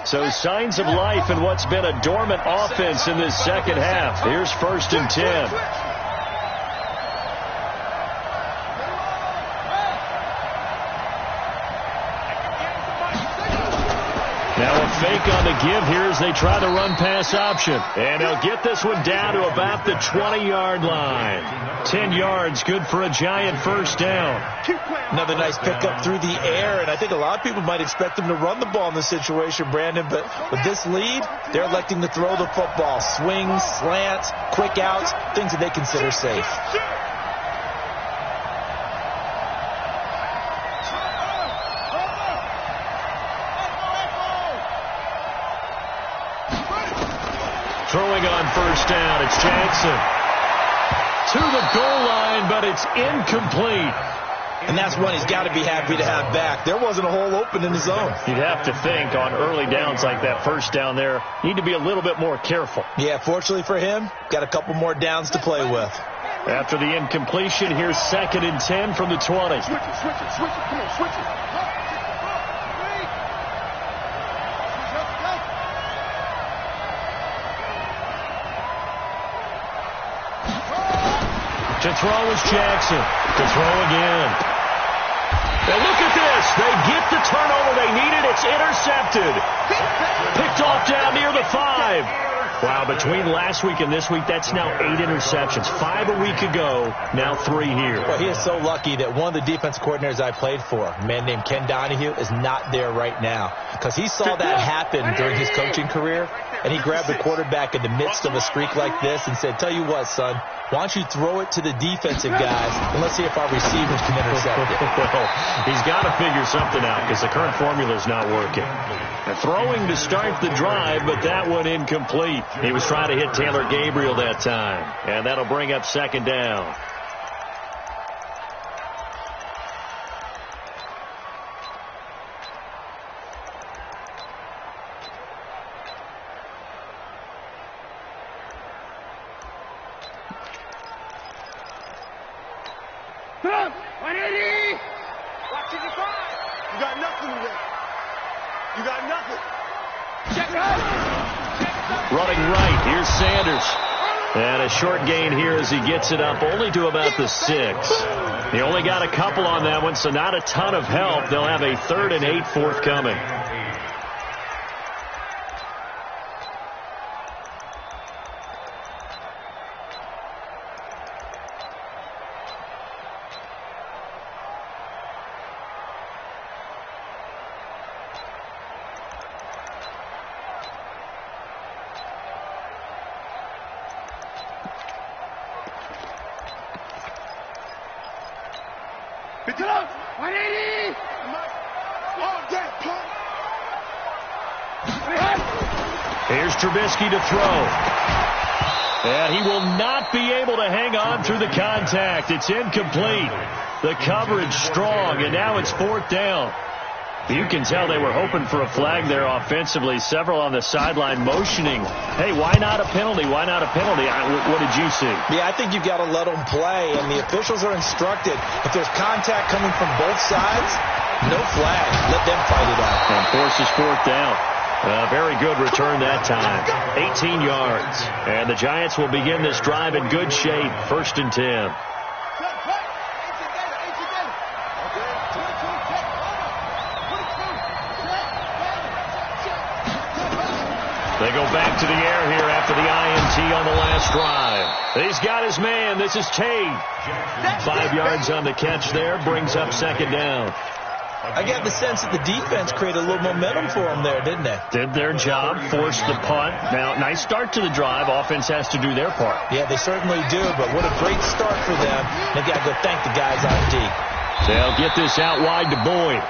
So signs of life in what's been a dormant offense in this second half. Here's 1st and 10. Now a fake on the give here as they try the run-pass option. And they'll get this one down to about the 20-yard line. 10 yards, good for a Giant first down. Another nice pickup through the air, and I think a lot of people might expect them to run the ball in this situation, Brandon, but with this lead, they're electing to throw the football. Swings, slants, quick outs, things that they consider safe. Throwing on first down, it's Jackson. To the goal line, but it's incomplete. And that's one he's got to be happy to have back. There wasn't a hole open in the zone. You'd have to think on early downs like that first down there, need to be a little bit more careful. Yeah, fortunately for him, got a couple more downs to play with. After the incompletion, here's 2nd and 10 from the 20. Switch it, come on, switch it. To throw is Jackson. To throw again. And look at this. They get the turnover they needed. It's intercepted. Picked off down near the 5. Wow, between last week and this week, that's now 8 interceptions. 5 a week ago, now 3 here. Well, he is so lucky that one of the defense coordinators I played for, a man named Ken Donahue, is not there right now. Because he saw that happen during his coaching career, and he grabbed the quarterback in the midst of a streak like this and said, tell you what, son, why don't you throw it to the defensive guys, and let's see if our receivers can intercept it. Well, he's got to figure something out because the current formula is not working. And throwing to start the drive, but that one incomplete. He was trying to hit Taylor Gabriel that time, and that'll bring up 2nd down. Come on, 180. Watch it, you got nothing today. You got nothing. Check it out. Running right, here's Sanders. And a short gain here as he gets it up only to about the 6. He only got a couple on that one, so not a ton of help. They'll have a 3rd and 8 forthcoming. Pick it up. 180. Oh, damn, Here's Trubisky to throw. And he will not be able to hang on through the contact. It's incomplete. The coverage strong, and now it's 4th down. You can tell they were hoping for a flag there offensively. Several on the sideline motioning, hey, why not a penalty? Why not a penalty? What did you see? Yeah, I think you've got to let them play, and the officials are instructed. If there's contact coming from both sides, no flag. Let them fight it out. And forces 4th down. Very good return that time. 18 yards. And the Giants will begin this drive in good shape. 1st and 10. They go back to the air here after the INT on the last drive. He's got his man. This is Tate. 5 yards on the catch there. Brings up 2nd down. I got the sense that the defense created a little momentum for them there, didn't they? Did their job, forced the punt. Now, nice start to the drive. Offense has to do their part. Yeah, they certainly do, but what a great start for them. They've got to go thank the guys on D. They'll get this out wide to Boyd.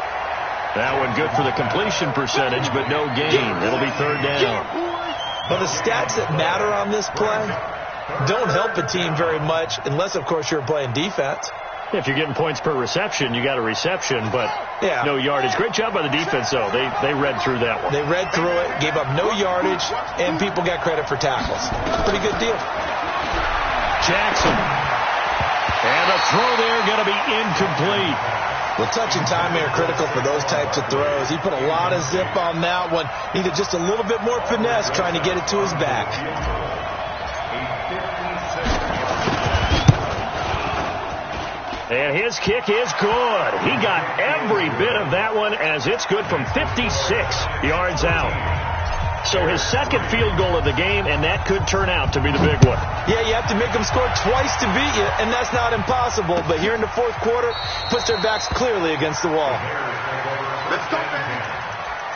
That one good for the completion percentage, but no gain. It'll be 3rd down. But the stats that matter on this play don't help a team very much unless, of course, you're playing defense. If you're getting points per reception, you got a reception, but yeah, no yardage. Great job by the defense, though. They read through that one. They read through it, gave up no yardage, and people got credit for tackles. Pretty good deal. Jackson. And the throw there going to be incomplete. Well, touch and timing are critical for those types of throws. He put a lot of zip on that one. Needed just a little bit more finesse trying to get it to his back. And his kick is good. He got every bit of that one as it's good from 56 yards out. So his second field goal of the game, and that could turn out to be the big one. Yeah, you have to make them score twice to beat you, and that's not impossible. But here in the fourth quarter, puts their backs clearly against the wall. Let's go, baby.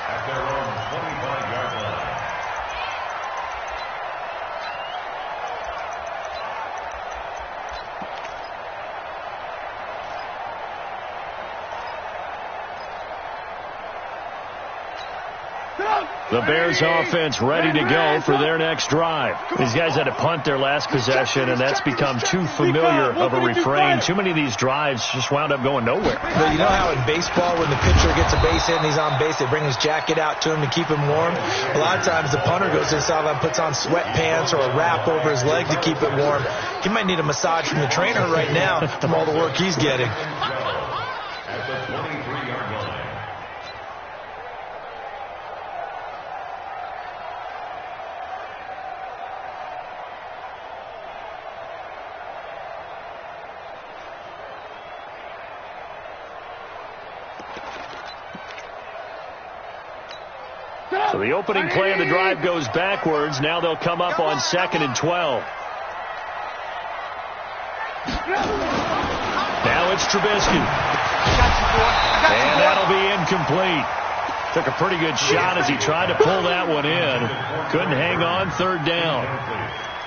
At their own 25-yard line. The Bears offense ready to go for their next drive. These guys had to punt their last possession, and that's become too familiar of a refrain. Too many of these drives just wound up going nowhere. But you know how in baseball, when the pitcher gets a base hit and he's on base, they bring his jacket out to him to keep him warm? A lot of times the punter goes to the sideline, puts on sweatpants or a wrap over his leg to keep it warm. He might need a massage from the trainer right now from all the work he's getting. At the 23-yard line. So the opening play of the drive goes backwards. Now they'll come up on 2nd and 12. Now it's Trubisky. And that'll be incomplete. Took a pretty good shot as he tried to pull that one in. Couldn't hang on, 3rd down.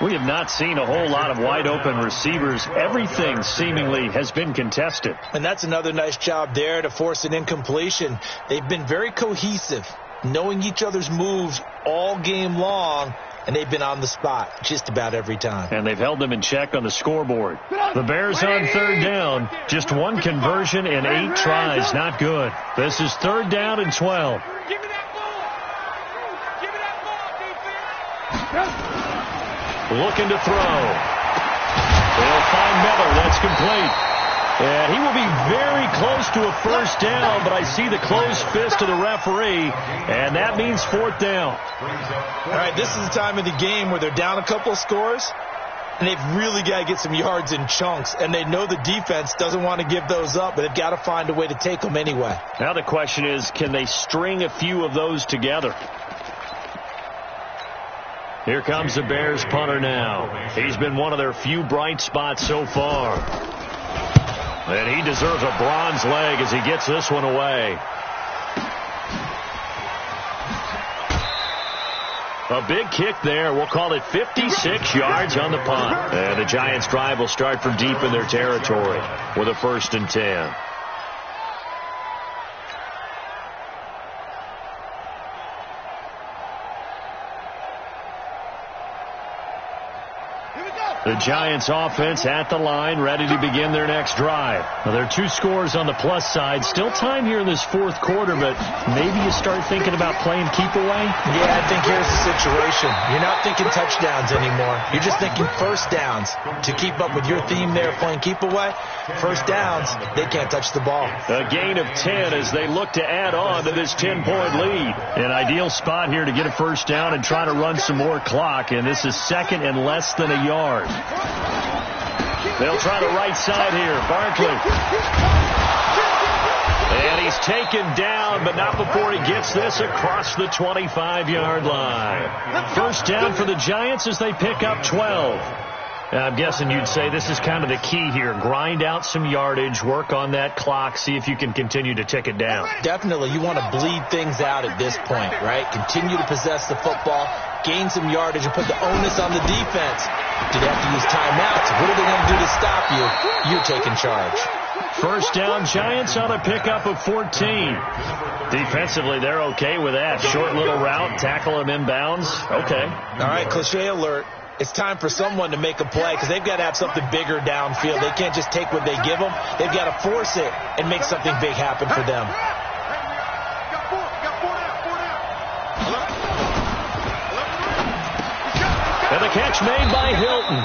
We have not seen a whole lot of wide open receivers. Everything seemingly has been contested. And that's another nice job there to force an incompletion. They've been very cohesive, knowing each other's moves all game long, and they've been on the spot just about every time. And they've held them in check on the scoreboard. The Bears on 3rd down. Just one conversion in 8 tries. Not good. This is 3rd down and 12. Give me that ball. Give me that ball, defense. Looking to throw. They'll find Miller. That's complete. And he will be very close to a 1st down, but I see the closed fist of the referee, and that means 4th down. All right, this is the time of the game where they're down a couple of scores, and they've really got to get some yards in chunks, and they know the defense doesn't want to give those up, but they've got to find a way to take them anyway. Now the question is, can they string a few of those together? Here comes the Bears punter now. He's been one of their few bright spots so far. And he deserves a bronze leg as he gets this one away. A big kick there. We'll call it 56 yards on the punt. And the Giants' drive will start from deep in their territory with a 1st and 10. The Giants offense at the line, ready to begin their next drive. Now, there are 2 scores on the plus side. Still time here in this 4th quarter, but maybe you start thinking about playing keep away? Yeah, I think here's the situation. You're not thinking touchdowns anymore. You're just thinking 1st downs. To keep up with your theme there, playing keep away, 1st downs, they can't touch the ball. A gain of 10 as they look to add on to this 10-point lead. An ideal spot here to get a 1st down and try to run some more clock, and this is 2nd and less than a yard. They'll try the right side here. Barkley. And he's taken down, but not before he gets this across the 25-yard line. 1st down for the Giants as they pick up 12. I'm guessing you'd say this is kind of the key here. Grind out some yardage, work on that clock, see if you can continue to tick it down. Definitely. You want to bleed things out at this point, right? Continue to possess the football, gain some yardage, and put the onus on the defense. Do they have to use timeouts? What are they going to do to stop you? You're taking charge. 1st down, Giants on a pickup of 14. Defensively, they're okay with that. Short little route, tackle him inbounds. Okay. All right, cliche alert. It's time for someone to make a play because they've got to have something bigger downfield. They can't just take what they give them. They've got to force it and make something big happen for them. And the catch made by Hilton.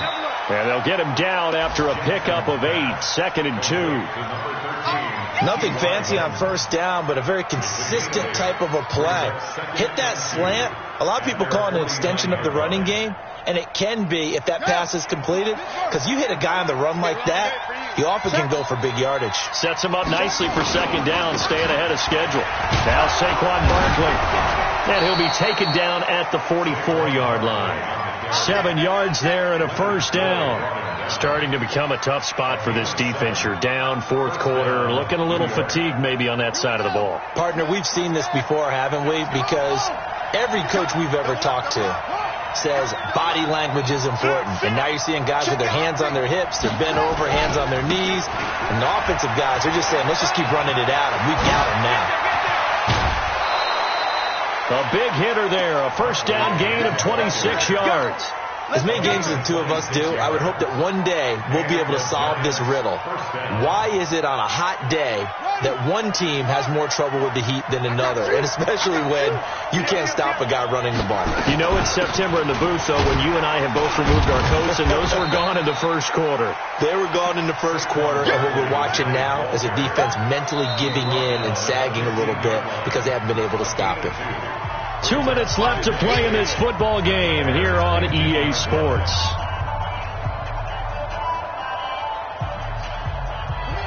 And they'll get him down after a pickup of 8, 2nd and 2. Nothing fancy on 1st down, but a very consistent type of a play. Hit that slant. A lot of people call it an extension of the running game, and it can be if that pass is completed, because you hit a guy on the run like that, you often can go for big yardage. Sets him up nicely for 2nd down, staying ahead of schedule. Now Saquon Barkley. And he'll be taken down at the 44-yard line. 7 yards there and a first down. Starting to become a tough spot for this defense. You're down fourth quarter, looking a little fatigued maybe on that side of the ball. Partner, we've seen this before, haven't we? Because every coach we've ever talked to says body language is important. And now you're seeing guys with their hands on their hips, they're bent over, hands on their knees. And the offensive guys are just saying, let's just keep running it at them. We've got them now. A big hitter there, a first down gain of 26 yards. As many games as the two of us do, I would hope that one day we'll be able to solve this riddle. Why is it on a hot day that one team has more trouble with the heat than another, and especially when you can't stop a guy running the ball? You know it's September in the booth, though, when you and I have both removed our coats, and those were gone in the first quarter. They were gone in the first quarter, and what we're watching now is a defense mentally giving in and sagging a little bit because they haven't been able to stop it. 2 minutes left to play in this football game here on EA Sports.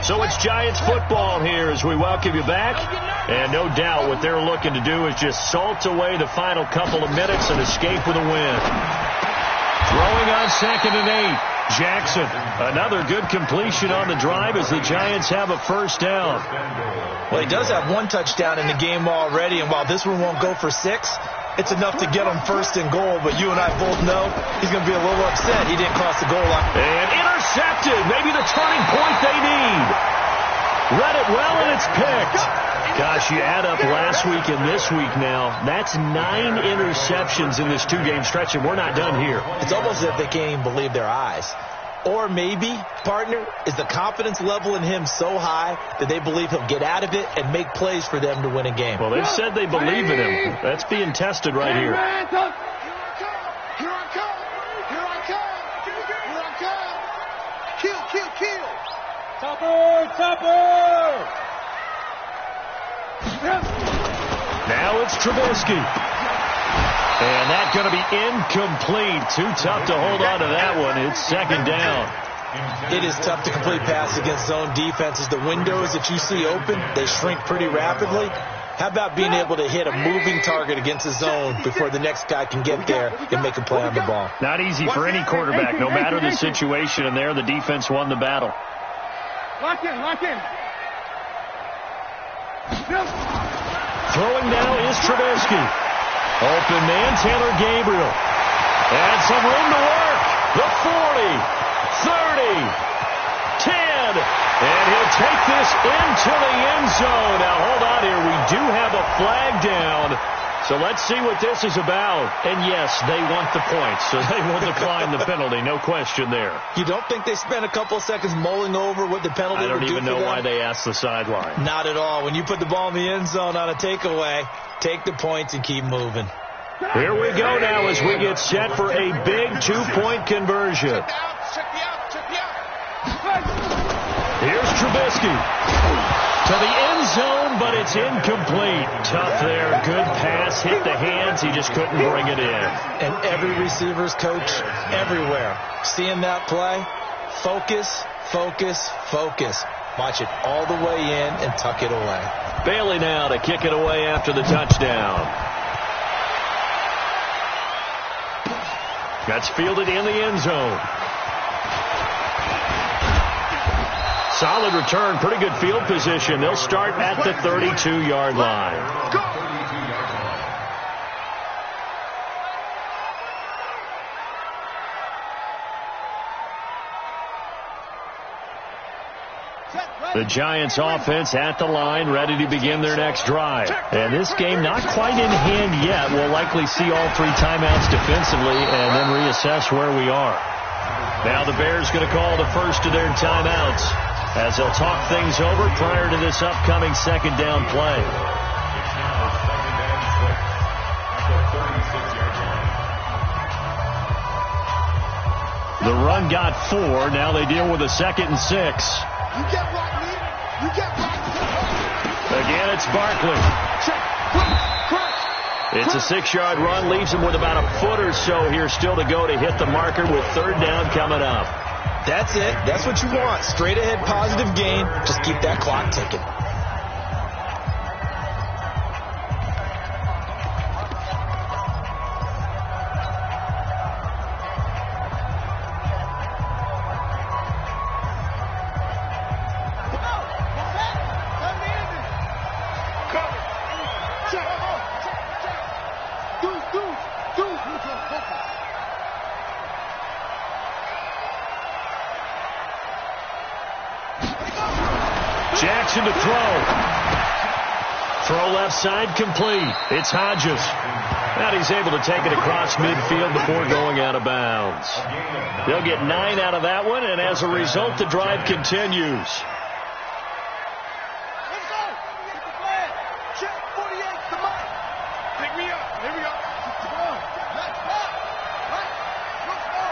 So it's Giants football here as we welcome you back. And no doubt what they're looking to do is just salt away the final couple of minutes and escape with a win. Throwing on 2nd and 8. Jackson, another good completion on the drive as the Giants have a first down. Well, he does have one touchdown in the game already, and while this one won't go for 6, it's enough to get him first and goal. But you and I both know he's going to be a little upset he didn't cross the goal line. And intercepted, maybe the turning point they need. Read it well, and it's picked. Gosh, you add up last week and this week now, that's 9 interceptions in this 2-game stretch, and we're not done here. It's almost as if they can't even believe their eyes. Or maybe, partner, is the confidence level in him so high that they believe he'll get out of it and make plays for them to win a game. Well, they've said they believe in him. That's being tested right here. Here I come. Here I come. Here I come. Kill, kill, kill. Topper. Now it's Trubisky. And that's going to be incomplete. Too tough to hold on to that one. It's 2nd down. It is tough to complete passes against zone defenses. The windows that you see open, they shrink pretty rapidly. How about being able to hit a moving target against a zone before the next guy can get there and make a play on the ball? Not easy for any quarterback, no matter the situation. And there, the defense won the battle. Lock in. Throwing now is Trubisky. Open man, Taylor Gabriel. And some room to work. The 40, 30, 10. And he'll take this into the end zone. Now, hold on here. We do have a flag down. So let's see what this is about. And, yes, they want the points, so they will decline the penalty. No question there. You don't think they spent a couple of seconds mulling over what the penalty would do for them? I don't even know why they asked the sideline. Not at all. When you put the ball in the end zone on a takeaway, take the points and keep moving. Here we go now as we get set for a big 2-point conversion. Here's Trubisky. To the end zone, but it's incomplete. Tough there. Good pass. Hit the hands. He just couldn't bring it in. And every receiver's coach everywhere. Seeing that play, focus. Watch it all the way in and tuck it away. Bailey now to kick it away after the touchdown. That's fielded in the end zone. Solid return, pretty good field position. They'll start at the 32-yard line. The Giants offense at the line, ready to begin their next drive. And this game not quite in hand yet. We'll likely see all 3 timeouts defensively and then reassess where we are. Now the Bears going to call the first of their timeouts as they'll talk things over prior to this upcoming 2nd down play. The run got 4. Now they deal with a 2nd and 6. Again, it's Barkley. It's a 6-yard run. Leaves him with about a foot or so here still to go to hit the marker with 3rd down coming up. That's it. That's what you want. Straight ahead positive gain. Just keep that clock ticking. Jackson to throw. Throw left side complete. It's Hodges. And he's able to take it across midfield before going out of bounds. They'll get 9 out of that one, and as a result, the drive continues. Let's go. Check 48, come on. Pick me up. Here we go. Come on. Let's go. Let's go.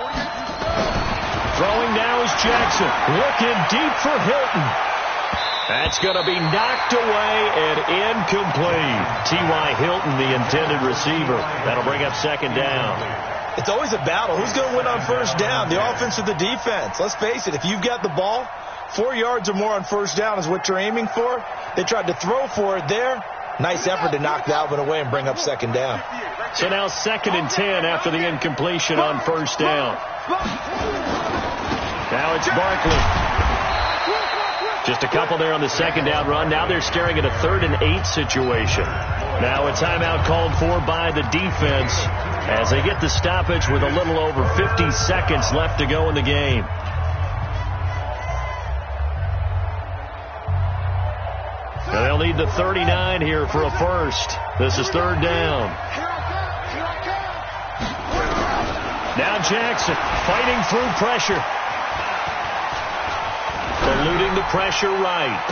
48. Throwing now is Jackson. Looking deep for Hilton. That's going to be knocked away and incomplete. T.Y. Hilton, the intended receiver. That'll bring up second down. It's always a battle. Who's going to win on first down, the offense or the defense? Let's face it, if you've got the ball, 4 yards or more on first down is what you're aiming for. They tried to throw for it there. Nice effort to knock that one away and bring up second down. So now 2nd and 10 after the incompletion on first down. Now it's Barkley. Just a couple there on the second down run. Now they're staring at a 3rd and 8 situation. Now a timeout called for by the defense as they get the stoppage with a little over 50 seconds left to go in the game. Now they'll need the 39 here for a first. This is 3rd down. Now Jackson fighting through pressure. Eluding the pressure right.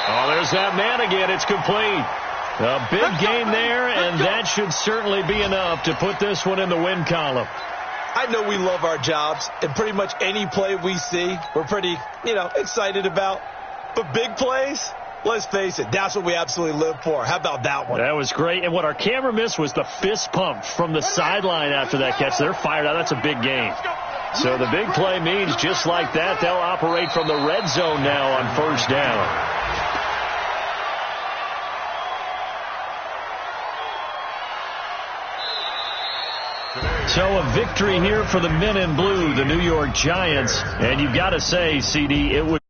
Oh, there's that man again. It's complete. A big gain there, and that should certainly be enough to put this one in the win column. I know we love our jobs, and pretty much any play we see, we're pretty, excited about. But big plays, let's face it, that's what we absolutely live for. How about that one? That was great. And what our camera missed was the fist pump from the sideline after that catch. They're fired out. That's a big gain. So the big play means just like that, they'll operate from the red zone now on first down. So a victory here for the men in blue, the New York Giants. And you've got to say, CD, it would